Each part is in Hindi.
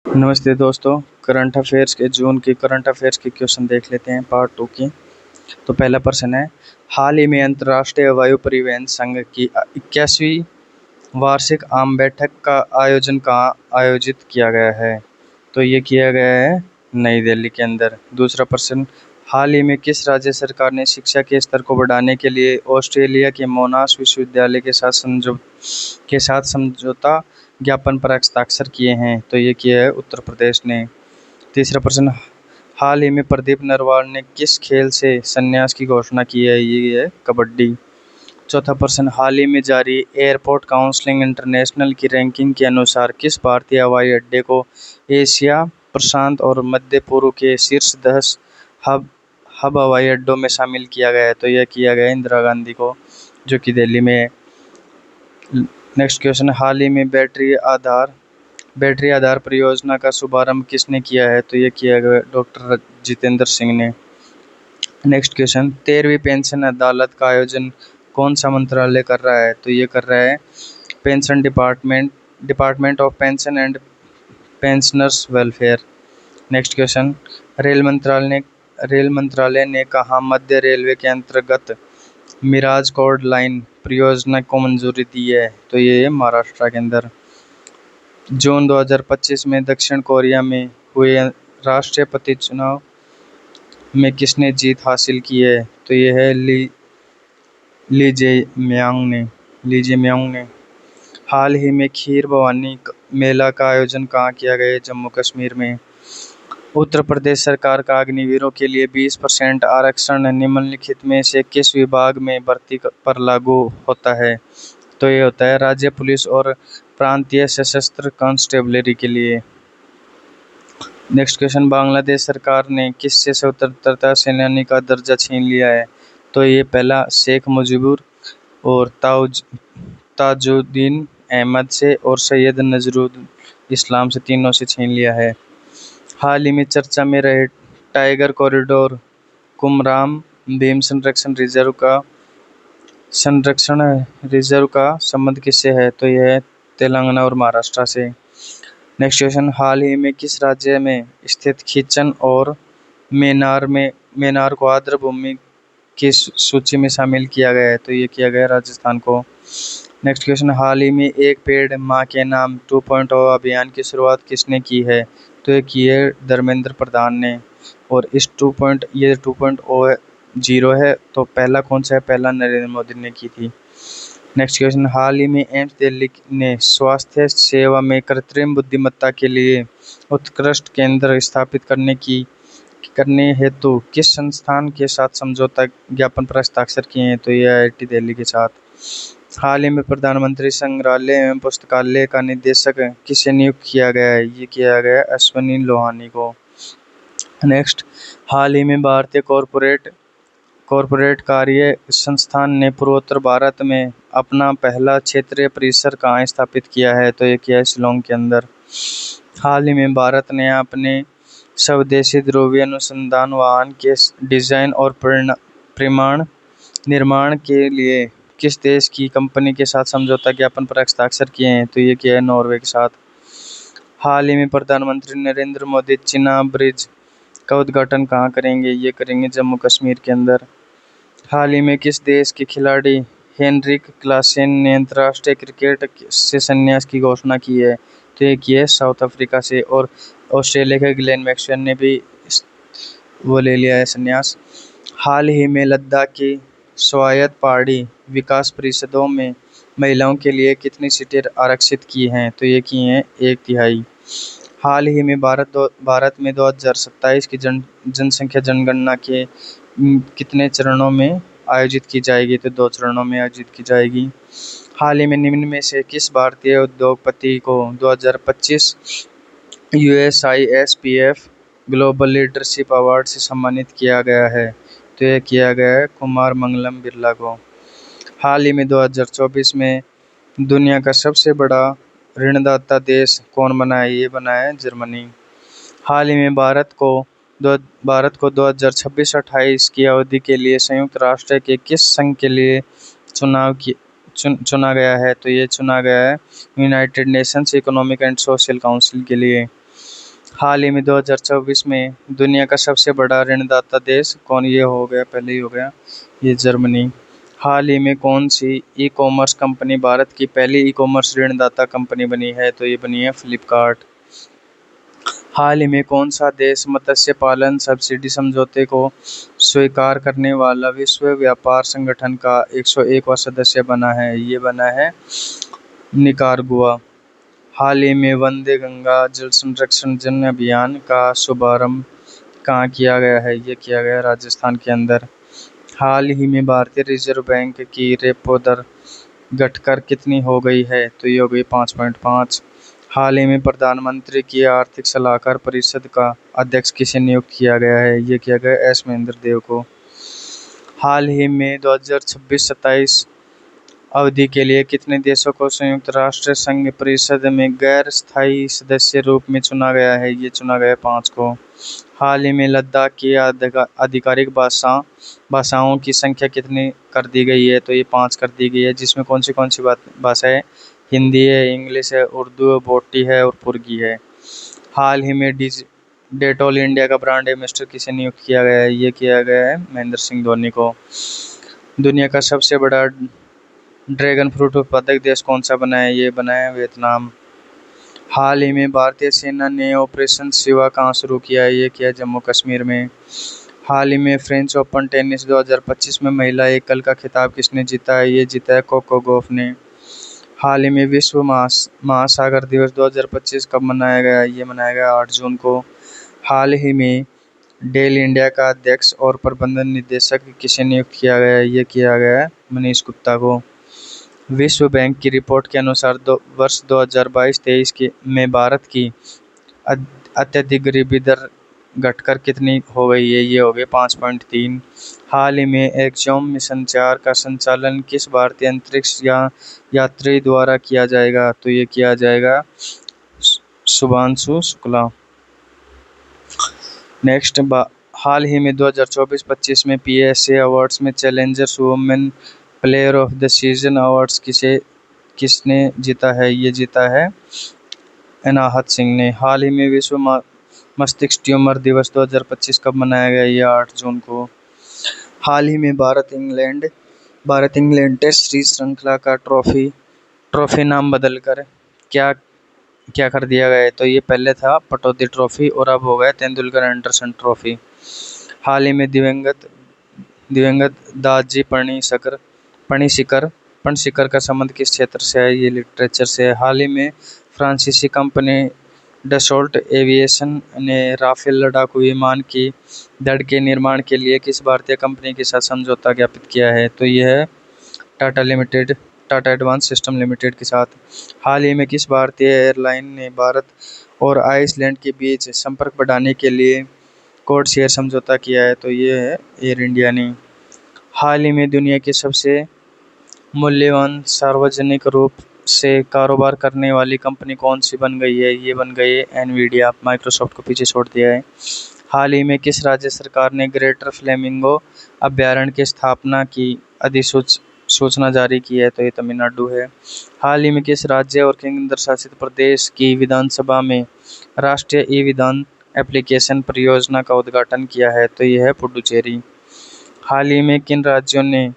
नमस्ते दोस्तों। करंट अफेयर्स के जून के करंट अफेयर्स के क्वेश्चन देख लेते हैं पार्ट 2 की। तो पहला प्रश्न है, हाल ही में अंतर्राष्ट्रीय वायु परिवहन संघ की 81वीं वार्षिक आम बैठक का आयोजन कहाँ आयोजित किया गया है? तो ये किया गया है नई दिल्ली के अंदर। दूसरा प्रश्न, हाल ही में किस राज्य सरकार ने शिक्षा के स्तर को बढ़ाने के लिए ऑस्ट्रेलिया के मोनाश विश्वविद्यालय के साथ समझौता ज्ञापन पर हस्ताक्षर किए हैं? तो ये किया है उत्तर प्रदेश ने। तीसरा प्रश्न, हाल ही में प्रदीप नरवाल ने किस खेल से संन्यास की घोषणा की है? ये है कबड्डी। चौथा प्रश्न, हाल ही में जारी एयरपोर्ट काउंसलिंग इंटरनेशनल की रैंकिंग के अनुसार किस भारतीय हवाई अड्डे को एशिया प्रशांत और मध्य पूर्व के शीर्ष 10 हब हब हवाई अड्डों में शामिल किया गया है? तो यह किया गया इंदिरा गांधी को, जो कि दिल्ली में है। नेक्स्ट क्वेश्चन, हाल ही में बैटरी आधार परियोजना का शुभारंभ किसने किया है? तो ये किया गया डॉक्टर जितेंद्र सिंह ने। नेक्स्ट क्वेश्चन, 13वीं पेंशन अदालत का आयोजन कौन सा मंत्रालय कर रहा है? तो ये कर रहा है pension department of pension and pensioners welfare. Next question, rail मंत्रालय ने कहा मध्य रेलवे के अंतर्गत मिराज कॉर्ड लाइन परियोजना को मंजूरी दी है? तो ये है महाराष्ट्र के अंदर। जून 2025 में दक्षिण कोरिया में हुए राष्ट्रपति चुनाव में किसने जीत हासिल की है? तो ये है ली जे म्यांग ने। हाल ही में खीर भवानी मेला का आयोजन कहाँ किया गया है? जम्मू कश्मीर में। उत्तर प्रदेश सरकार का अग्निवीरों के लिए 20% आरक्षण निम्नलिखित में से किस विभाग में भर्ती पर लागू होता है? तो ये होता है राज्य पुलिस और प्रांतीय सशस्त्र कांस्टेबलरी के लिए। नेक्स्ट क्वेश्चन, बांग्लादेश सरकार ने किससे स्वतंत्रता सेनानी का दर्जा छीन लिया है? तो ये पहला शेख मुजीबुर और ताजुद्दीन अहमद से और सैयद नजरुल इस्लाम से, तीनों से छीन लिया है। हाल ही में चर्चा में रहे टाइगर कॉरिडोर कुमराम भीम संरक्षण रिजर्व का संबंध किससे है? तो यह है तेलंगाना और महाराष्ट्र से। नेक्स्ट क्वेश्चन, हाल ही में किस राज्य में स्थित खीचन और मेनार को आर्द्र भूमि की सूची में शामिल किया गया है? तो ये किया गया राजस्थान को। नेक्स्ट क्वेश्चन, हाल ही में एक पेड़ माँ के नाम 2.0 अभियान की शुरुआत किसने की है? तो ये की है धर्मेंद्र प्रधान ने। और इस 2.0 है, तो पहला कौन सा है? पहला नरेंद्र मोदी ने की थी। नेक्स्ट क्वेश्चन, हाल ही में एम्स दिल्ली ने स्वास्थ्य सेवा में कृत्रिम बुद्धिमत्ता के लिए उत्कृष्ट केंद्र स्थापित करने हेतु किस संस्थान के साथ समझौता ज्ञापन पर हस्ताक्षर किए हैं? तो ये IIT दिल्ली के साथ। हाल ही में प्रधानमंत्री संग्रहालय एवं पुस्तकालय का निदेशक किसे नियुक्त किया गया है? ये किया गया अश्विनी लोहानी को। नेक्स्ट, हाल ही में भारतीय कॉरपोरेट कार्य संस्थान ने पूर्वोत्तर भारत में अपना पहला क्षेत्रीय परिसर कहाँ स्थापित किया है? तो ये किया है शिलोंग के अंदर। हाल ही में भारत ने अपने स्वदेशी ध्रुवीय अनुसंधान वाहन के डिजाइन और परिमाण निर्माण के लिए किस देश की कंपनी के साथ समझौता ज्ञापन पर हस्ताक्षर किए हैं? तो ये किया है नॉर्वे के साथ। हाल ही में प्रधानमंत्री नरेंद्र मोदी चिनाब ब्रिज का उद्घाटन कहाँ करेंगे? ये करेंगे जम्मू कश्मीर के अंदर। हाल ही में किस देश के खिलाड़ी हेनरिक क्लासेन ने अंतर्राष्ट्रीय क्रिकेट से संन्यास की घोषणा की है? तो ये की है साउथ अफ्रीका से। और ऑस्ट्रेलिया के ग्लेन मैक्सवेल ने भी वो ले लिया है संन्यास। हाल ही में लद्दाख की स्वायत्त पहाड़ी विकास परिषदों में महिलाओं के लिए कितनी सीटें आरक्षित की हैं? तो ये की हैं 1/3। हाल ही में भारत में 2027 की जनसंख्या जनगणना के कितने चरणों में आयोजित की जाएगी? तो 2 चरणों में आयोजित की जाएगी। हाल ही में निम्न में से किस भारतीय उद्योगपति को 2025 USISPF ग्लोबल लीडरशिप अवार्ड से सम्मानित किया गया है? तो यह किया गया है कुमार मंगलम बिरला को। हाल ही में 2024 में दुनिया का सबसे बड़ा ऋणदाता देश कौन बना है? ये बना है जर्मनी। हाल ही में भारत को 2026-28 की अवधि के लिए संयुक्त राष्ट्र के किस संघ के लिए चुना गया है? तो ये चुना गया है United Nations economic and social council के लिए। हाल ही में 2024 में दुनिया का सबसे बड़ा ऋणदाता देश कौन? ये हो गया, पहले ही हो गया, ये जर्मनी। हाल ही में कौन सी ई कॉमर्स कंपनी भारत की पहली ई कॉमर्स ऋणदाता कंपनी बनी है? तो ये बनी है फ्लिपकार्ट। हाल ही में कौन सा देश मत्स्य पालन सब्सिडी समझौते को स्वीकार करने वाला विश्व व्यापार संगठन का 101वां सदस्य बना है? ये बना है निकारागुआ। हाल ही में वंदे गंगा जल संरक्षण जन अभियान का शुभारंभ कहाँ किया गया है? ये किया गया राजस्थान के अंदर। हाल ही में भारतीय रिजर्व बैंक की रेपो दर घटकर कितनी हो गई है? तो ये हो गई 5.5। हाल ही में प्रधानमंत्री की आर्थिक सलाहकार परिषद का अध्यक्ष किसे नियुक्त किया गया है? ये किया गया एस महेंद्र देव को। हाल ही में 2026-27 अवधि के लिए कितने देशों को संयुक्त राष्ट्र संघ परिषद में गैर स्थायी सदस्य रूप में चुना गया है? ये चुना गया 5 को। हाल ही में लद्दाख की आधिकारिक भाषाओं की संख्या कितनी कर दी गई है? तो ये 5 कर दी गई है, जिसमें कौन सी भाषा है? हिंदी है, इंग्लिश है, उर्दू है, बोटी है और पुर्गी है। हाल ही में डेटॉल इंडिया का ब्रांड एम्बेसडर किसे नियुक्त किया गया है? ये किया गया है महेंद्र सिंह धोनी को। दुनिया का सबसे बड़ा ड्रैगन फ्रूट उत्पादक देश कौन सा बना है? ये बना है वियतनाम। हाल ही में भारतीय सेना ने ऑपरेशन शिवा कहाँ शुरू किया है? ये किया जम्मू कश्मीर में। हाल ही में फ्रेंच ओपन टेनिस 2025 में महिला एकल का खिताब किसने जीता है? ये जीता है कोको गॉफ ने। हाल ही में विश्व महासागर दिवस 2025 कब मनाया गया? ये मनाया गया 8 जून को। हाल ही में डेल इंडिया का अध्यक्ष और प्रबंधन निदेशक किसे नियुक्त किया गया है? ये किया गया है मनीष गुप्ता को। विश्व बैंक की रिपोर्ट के अनुसार वर्ष 2022-23 में भारत की अत्यधिक गरीबी दर घटकर कितनी हो गई है? ये हो गई 5.3। हाल ही में एक्सॉम मिशन 4 का संचालन किस भारतीय अंतरिक्ष यात्री द्वारा किया जाएगा? तो ये किया जाएगा शुभांशु शुक्ला। नेक्स्ट, हाल ही में 2024-25 में PSA अवार्ड्स में Challengers women player of the season awards किसने जीता है? ये जीता है अनाहत सिंह ने। हाल ही में विश्व मस्तिष्क ट्यूमर दिवस 2025 कब मनाया गया? ये 8 जून को। हाल ही में भारत इंग्लैंड टेस्ट सीरीज श्रृंखला का ट्रॉफी नाम बदलकर क्या कर दिया गया है? तो ये पहले था पटौदी ट्रॉफी और अब हो गया तेंदुलकर एंडरसन ट्रॉफी। हाल ही में दिवंगत दादाजी पणशिकर का संबंध किस क्षेत्र से है? ये लिटरेचर से है। हाल ही में फ्रांसीसी कंपनी डसॉल्ट एविएशन ने राफेल लड़ाकू विमान की धड़ के निर्माण के लिए किस भारतीय कंपनी के साथ समझौता ज्ञापित किया है? तो यह है टाटा एडवांस सिस्टम लिमिटेड के साथ। हाल ही में किस भारतीय एयरलाइन ने भारत और आइसलैंड के बीच संपर्क बढ़ाने के लिए कोड शेयर समझौता किया है? तो ये है एयर इंडिया ने। हाल ही में दुनिया की सबसे मूल्यवान सार्वजनिक रूप से कारोबार करने वाली कंपनी कौन सी बन गई है? ये बन गई है एनवीडिया। माइक्रोसॉफ्ट को पीछे छोड़ दिया है। हाल ही में किस राज्य सरकार ने ग्रेटर फ्लेमिंगो अभयारण्य की स्थापना की अधिसूचना जारी की है? तो ये तमिलनाडु है। हाल ही में किस राज्य और केंद्र शासित प्रदेश की विधानसभा में राष्ट्रीय ई विधान एप्लीकेशन परियोजना का उद्घाटन किया है? तो यह है पुडुचेरी। हाल ही में किन राज्यों ने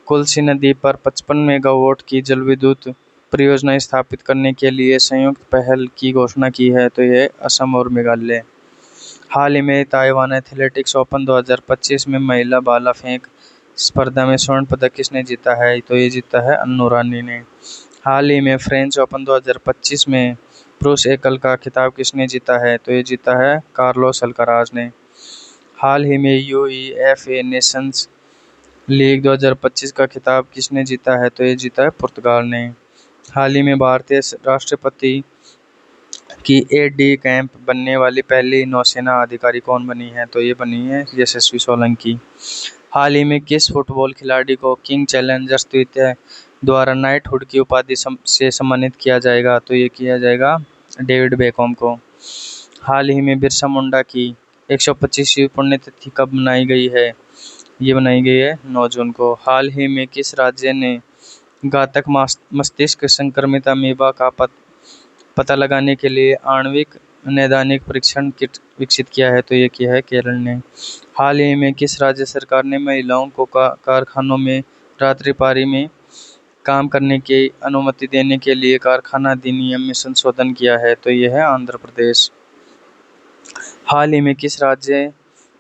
कोसी नदी पर 55 मेगावाट की जलविद्युत परियोजना स्थापित करने के लिए संयुक्त पहल की घोषणा की है? तो यह असम और मेघालय। हाल ही में ताइवान एथलेटिक्स ओपन 2025 में महिला भाला फेंक स्पर्धा में स्वर्ण पदक किसने जीता है? तो ये जीता है अन्नू रानी ने। हाल ही में फ्रेंच ओपन 2025 में पुरुष एकल का खिताब किसने जीता है? तो ये जीता है कार्लोस अल्काराज ने। हाल ही में UEFA नेशंस लीग 2025 का खिताब किसने जीता है? तो ये जीता है पुर्तगाल ने। हाल ही में भारतीय राष्ट्रपति की AD कैंप बनने वाली पहली नौसेना अधिकारी कौन बनी है? तो ये बनी है यशस्वी सोलंकी। हाल ही में किस फुटबॉल खिलाड़ी को किंग चैलेंजर्स द्वितीय द्वारा नाइटहुड की उपाधि से सम्मानित किया जाएगा? तो ये किया जाएगा डेविड बेकहम को। हाल ही में बिरसा मुंडा की 125वीं पुण्यतिथि कब मनाई गई है? ये बनाई गई है 9 जून को। हाल ही में किस राज्य ने घातक मस्तिष्क संक्रमित अमीबा का पता लगाने के लिए आणविक नैदानिक परीक्षण किट विकसित किया है? तो ये किया है केरल ने। हाल ही में किस राज्य सरकार ने महिलाओं को कारखानों में रात्रि पारी में काम करने की अनुमति देने के लिए कारखाना अधिनियम में संशोधन किया है? तो ये है आंध्र प्रदेश। हाल ही में किस राज्य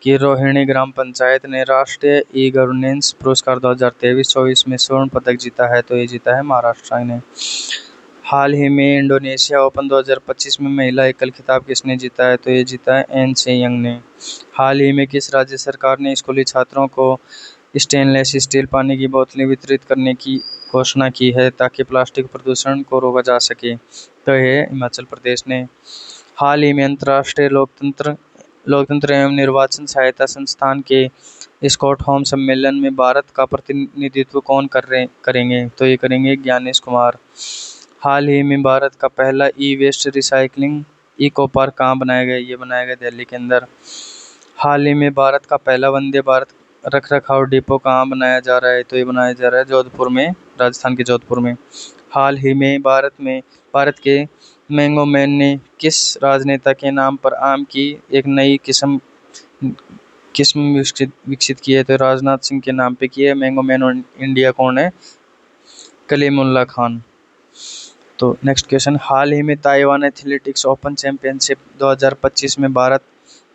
की रोहिणी ग्राम पंचायत ने राष्ट्रीय ई गवर्नेंस पुरस्कार 2023-24 में स्वर्ण पदक जीता है? तो ये जीता है महाराष्ट्र ने। हाल ही में इंडोनेशिया ओपन 2025 में महिला एकल खिताब किसने जीता है? तो ये जीता है एन सेयंग ने। हाल ही में किस राज्य सरकार ने स्कूली छात्रों को स्टेनलेस स्टील पानी की बोतलें वितरित करने की घोषणा की है ताकि प्लास्टिक प्रदूषण को रोका जा सके? तो ये हिमाचल प्रदेश ने। हाल ही में अंतर्राष्ट्रीय लोकतंत्र एवं निर्वाचन सहायता संस्थान के स्टॉकहोम सम्मेलन में भारत का प्रतिनिधित्व कौन करेंगे? तो ये करेंगे ज्ञानेश कुमार। हाल ही में भारत का पहला ई वेस्ट रिसाइकलिंग इको पार्क कहाँ बनाया गया? ये बनाया गया दिल्ली के अंदर। हाल ही में भारत का पहला वंदे भारत रखरखाव डिपो कहाँ बनाया जा रहा है? तो ये बनाया जा रहा है जोधपुर में, राजस्थान के जोधपुर में। हाल ही में भारत के मैंगो मैन ने किस राजनेता के नाम पर आम की एक नई किस्म विकसित की है? तो राजनाथ सिंह के नाम पे की है मैंगो मैन। और इंडिया कौन है? कलीमुल्ला खान। तो नेक्स्ट क्वेश्चन, हाल ही में ताइवान एथलेटिक्स ओपन चैंपियनशिप 2025 में भारत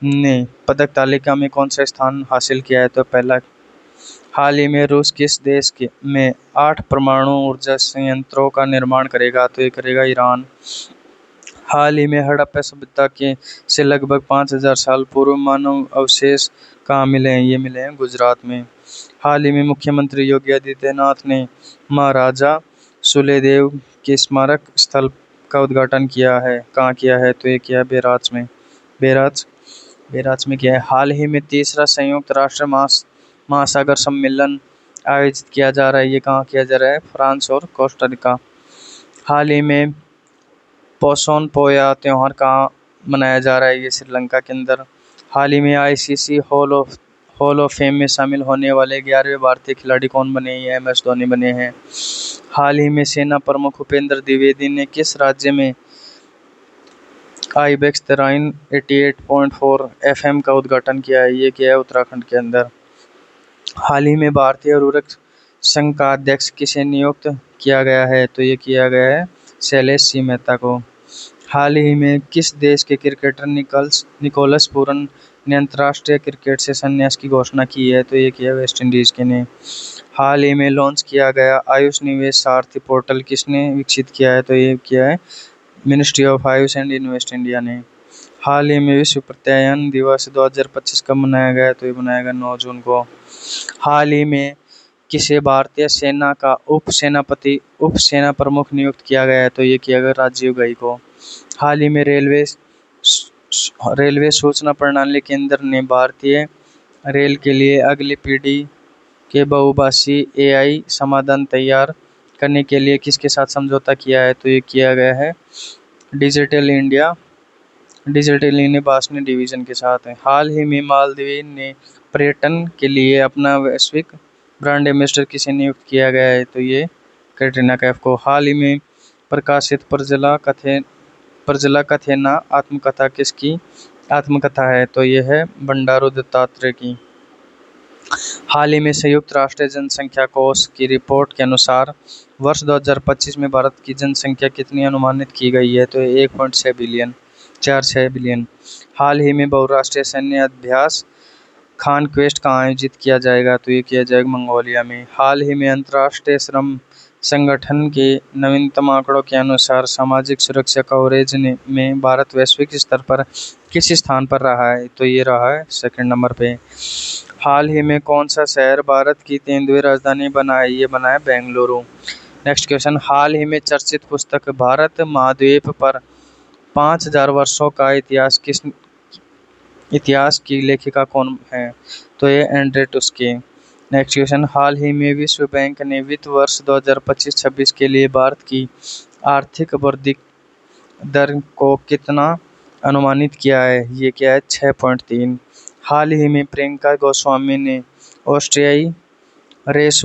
ने पदक तालिका में कौन सा स्थान हासिल किया है? तो पहला। हाल ही में रूस किस देश में 8 परमाणु ऊर्जा संयंत्रों का निर्माण करेगा? तो ये करेगा ईरान। हाल ही में हड़प्पा सभ्यता के से लगभग 5000 साल पूर्व मानव अवशेष कहाँ मिले हैं? ये मिले हैं गुजरात में। हाल ही में मुख्यमंत्री योगी आदित्यनाथ ने महाराजा सुहेलदेव के स्मारक स्थल का उद्घाटन किया है। कहाँ किया है? तो ये किया है बेराच में। बेराच में किया है। हाल ही में तीसरा संयुक्त राष्ट्र महासागर सम्मेलन आयोजित किया जा रहा है। ये कहाँ किया जा रहा है? फ्रांस और कोस्टा रिका। हाल ही में पोसोन पोया त्यौहार कहाँ मनाया जा रहा है? ये श्रीलंका के अंदर। हाल ही में आईसीसी हॉल ऑफ फेम में शामिल होने वाले 11वें भारतीय खिलाड़ी कौन बने? ये MS धोनी बने हैं। हाल ही में सेना प्रमुख उपेंद्र द्विवेदी ने किस राज्य में आईबेक्स तेराइन 88.4 FM का उद्घाटन किया है? ये किया है उत्तराखंड के अंदर। हाल ही में भारतीय उर्वरक संघ का अध्यक्ष किसे नियुक्त किया गया है? तो ये किया गया है शैलेश सी मेहता को। हाल ही में किस देश के क्रिकेटर निकोलस पूरन ने अंतर्राष्ट्रीय क्रिकेट से संन्यास की घोषणा की है? तो ये किया वेस्ट इंडीज के ने। हाल ही में लॉन्च किया गया आयुष निवेश सारथी पोर्टल किसने विकसित किया है? तो ये किया है ministry of Ayush and invest India ने। हाल ही में विश्व प्रत्यायन दिवस 2025 कब मनाया गया? तो ये मनाया गया 9 जून को। हाल ही में किसे भारतीय सेना का उप सेना प्रमुख नियुक्त किया गया है? तो ये किया गया राजीव घई को। हाल ही में रेलवे सूचना प्रणाली केंद्र ने भारतीय रेल के लिए अगली पीढ़ी के बहुभाषी AI समाधान तैयार करने के लिए किसके साथ समझौता किया है? तो ये किया गया है डिजिटल इंडिया भाषणी डिवीजन के साथ है। हाल ही में मालदीव ने पर्यटन के लिए अपना वैश्विक ब्रांड एम्बेसडर किसे नियुक्त किया गया है? तो ये कैटरीना कैफ को। हाल ही में प्रकाशित प्रजला कथेना आत्मकथा किसकी आत्मकथा है? तो ये है बंडारू दत्तात्रेय की। हाल ही में संयुक्त राष्ट्र जनसंख्या कोष की रिपोर्ट के अनुसार वर्ष 2025 में भारत की जनसंख्या कितनी अनुमानित की गई है? तो 1.6 बिलियन। हाल ही में बहुराष्ट्रीय सैन्य अभ्यास खान क्वेस्ट का आयोजित किया जाएगा? तो ये किया जाएगा मंगोलिया में। हाल ही में अंतर्राष्ट्रीय श्रम संगठन के नवीनतम आंकड़ों के अनुसार सामाजिक सुरक्षा कवरेज में भारत वैश्विक स्तर पर किस स्थान पर रहा है? तो ये रहा है 2nd नंबर पे। हाल ही में कौन सा शहर भारत की 3वीं राजधानी बना है? ये बना है बेंगलुरु। नेक्स्ट क्वेश्चन, हाल ही में चर्चित पुस्तक भारत महाद्वीप पर 5000 वर्षों का इतिहास की लेखिका कौन है? तो ये एंड्रे टुस्के। नेक्स्ट क्वेश्चन, हाल ही में विश्व बैंक ने वित्त वर्ष 2025-26 के लिए भारत की आर्थिक वृद्धि दर को कितना अनुमानित किया है? ये क्या है? 6.3। हाल ही में प्रियंका गोस्वामी ने ऑस्ट्रेलियाई रेस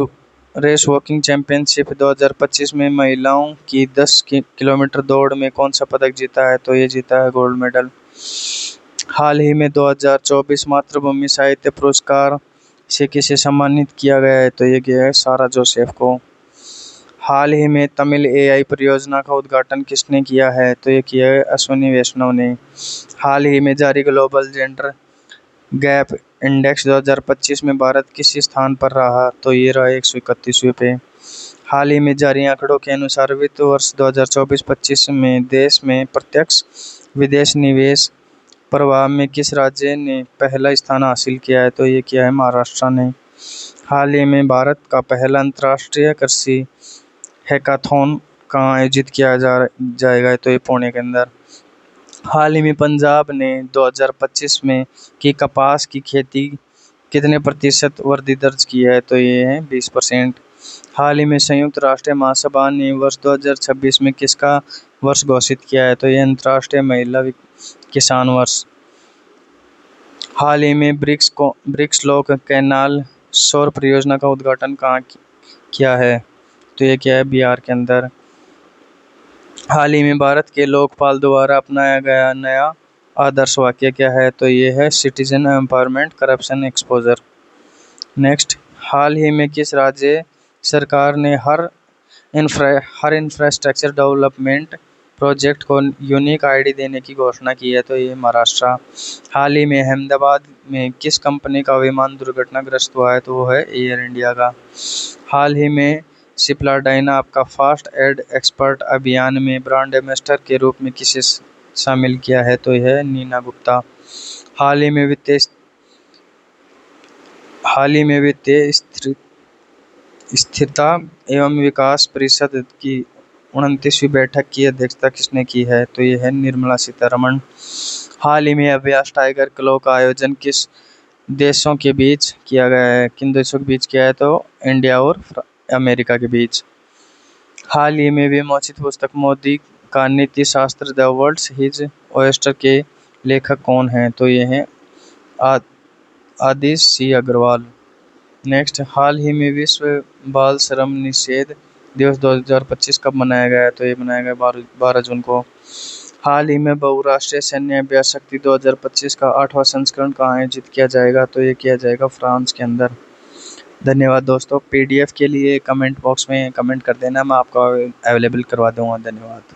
रेस वॉकिंग चैंपियनशिप 2025 में महिलाओं की 10 किलोमीटर दौड़ में कौन सा पदक जीता है? तो ये जीता है गोल्ड मेडल। हाल ही में 2024 मातृभूमि साहित्य पुरस्कार से किसे सम्मानित किया गया है? तो ये किया है सारा जोसेफ को। हाल ही में तमिल एआई परियोजना का उद्घाटन किसने किया है? तो ये किया है अश्विनी वैष्णव ने। हाल ही में जारी ग्लोबल जेंडर गैप इंडेक्स 2025 में भारत किस स्थान पर रहा? तो ये रहा 131वें पे। हाल ही में जारी आंकड़ों के अनुसार वित्त वर्ष 2024-25 में देश में प्रत्यक्ष विदेश निवेश प्रवाह में किस राज्य ने पहला स्थान हासिल किया है? तो ये किया है महाराष्ट्र ने। हाल ही में भारत का पहला अंतर्राष्ट्रीय कृषि हैकाथॉन कहाँ आयोजित किया जाएगा? तो ये पुणे के अंदर। हाल ही में पंजाब ने 2025 में की कपास की खेती कितने प्रतिशत वृद्धि दर्ज की है? तो ये है 20%। हाल ही में संयुक्त राष्ट्र महासभा ने वर्ष 2026 में किसका वर्ष घोषित किया है? तो ये अंतर्राष्ट्रीय महिला किसान वर्ष। हाल ही में ब्रिक्स लोक कैनाल सौर परियोजना का उद्घाटन कहाँ किया है? तो ये क्या है बिहार के अंदर। हाल ही में भारत के लोकपाल द्वारा अपनाया गया नया आदर्श वाक्य क्या है? तो ये है citizen empowerment corruption exposure. Next, हाल ही में किस राज्य सरकार ने हर इंफ्रास्ट्रक्चर डेवलपमेंट प्रोजेक्ट को यूनिक आईडी देने की घोषणा की है? तो ये महाराष्ट्र। हाल ही में अहमदाबाद में किस कंपनी का विमान दुर्घटनाग्रस्त हुआ है? तो वो है एयर इंडिया का। हाल ही में सिप्ला डायना का फास्ट एड एक्सपर्ट अभियान में ब्रांड एम्बेसडर के रूप में किसे शामिल किया है? तो यह है नीना गुप्ता। हाल ही में वित्तीय स्थिरता एवं विकास परिषद की 29वीं बैठक की अध्यक्षता किसने की है? तो ये है निर्मला सीतारमण। हाल ही में अभ्यास टाइगर क्लो का आयोजन किस देशों के बीच किया गया है? किन देशों के बीच किया है? तो इंडिया और अमेरिका के बीच। हाल ही में विमोचित पुस्तक मोदी का नीति शास्त्र द वर्ल्ड्स हिज ओयस्टर के लेखक कौन हैं? तो ये हैं आदिश सी अग्रवाल। नेक्स्ट, हाल ही में विश्व बाल श्रम निषेध दिवस 2025 कब मनाया गया है? तो ये मनाया गया 12 जून को। हाल ही में बहुराष्ट्रीय सैन्य अभ्यास शक्ति 2025 का 8वां संस्करण कहाँ आयोजित किया जाएगा? तो ये किया जाएगा फ्रांस के अंदर। धन्यवाद दोस्तों। पीडीएफ के लिए कमेंट बॉक्स में कमेंट कर देना, मैं आपको अवेलेबल करवा दूंगा। धन्यवाद।